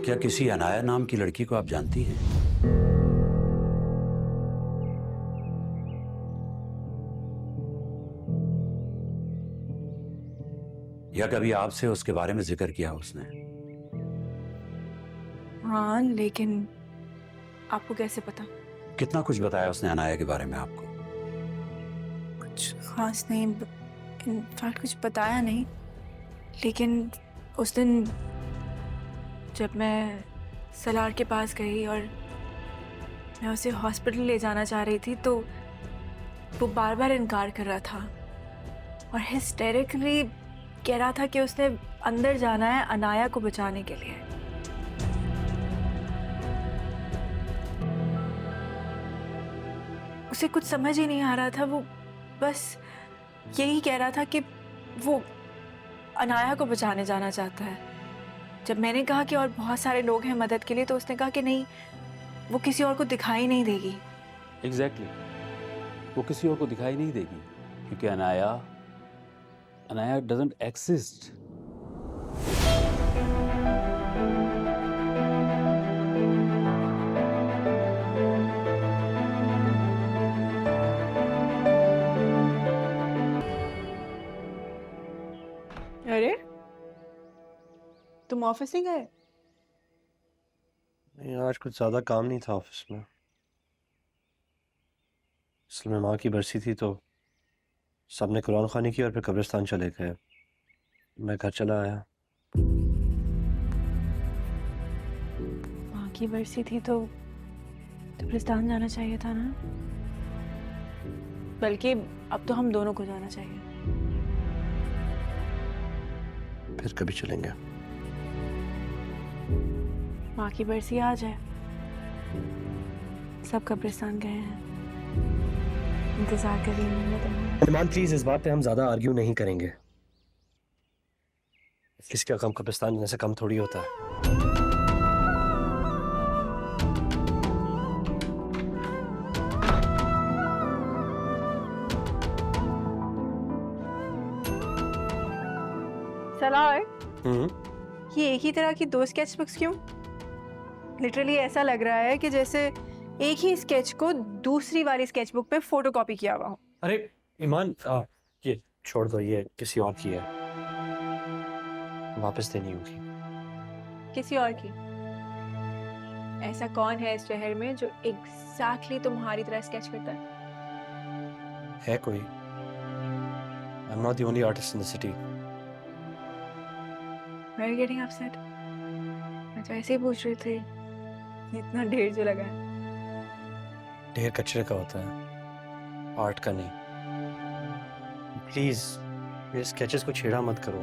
क्या किसी अनाया नाम की लड़की को आप जानती हैं? या कभी आपसे उसके बारे में जिक्र किया उसने? हाँ, लेकिन आपको कैसे पता? कितना कुछ बताया उसने अनाया के बारे में आपको? कुछ खास नहीं, इनफैक्ट कुछ बताया नहीं। लेकिन उस दिन जब मैं सलार के पास गई और मैं उसे हॉस्पिटल ले जाना चाह रही थी तो वो बार बार इनकार कर रहा था और हिस्टेरिकली कह रहा था कि उसने अंदर जाना है अनाया को बचाने के लिए। उसे कुछ समझ ही नहीं आ रहा था, वो बस यही कह रहा था कि वो अनाया को बचाने जाना चाहता है। जब मैंने कहा कि और बहुत सारे लोग हैं मदद के लिए तो उसने कहा कि नहीं, वो किसी और को दिखाई नहीं देगी। एग्जैक्टली वो किसी और को दिखाई नहीं देगी क्योंकि अनाया अनाया डजंट एक्सिस्ट। अरे तुम ऑफिस नहीं गए? नहीं, आज कुछ ज़्यादा काम नहीं था ऑफिस में। असल में माँ की बरसी थी तो सबने कुरान खानी की और फिर कब्रिस्तान चले गए। मैं घर चला आया। माँ की बरसी थी तो कब्रिस्तान जाना चाहिए था ना, बल्कि अब तो हम दोनों को जाना चाहिए। फिर कभी चलेंगे। माँ की बरसी आज है, सब कब्रिस्तान गए हैं, इंतजार कर रही हूँ मैं तुम्हारा। ईमान प्लीज, इस बात पे हम ज़्यादा आर्ग्यू नहीं करेंगे। किसी का गम कब्रिस्तान जाने से कम थोड़ी होता है। सलार, ये एक ही तरह की दो स्केच बुक्स क्यों? लिटरली ऐसा लग रहा है कि जैसे एक ही स्केच को दूसरी वाली स्केच बुक पे फोटोकॉपी किया हुआ हो। अरे ईमान, ये छोड़ दो, ये किसी और की है, वापस देनी होगी। किसी और की? ऐसा कौन है इस शहर में जो एग्जैक्टली तुम्हारी तरह स्केच करता है? है कोई? I am not the only artist in the city. Why are you getting upset? मैं तो ऐसे ही पूछ रही थी, इतना ढेर जो लगा है। ढेर कचरे का होता है, आर्ट का नहीं। प्लीज मेरे स्केचेस को छेड़ा मत करो।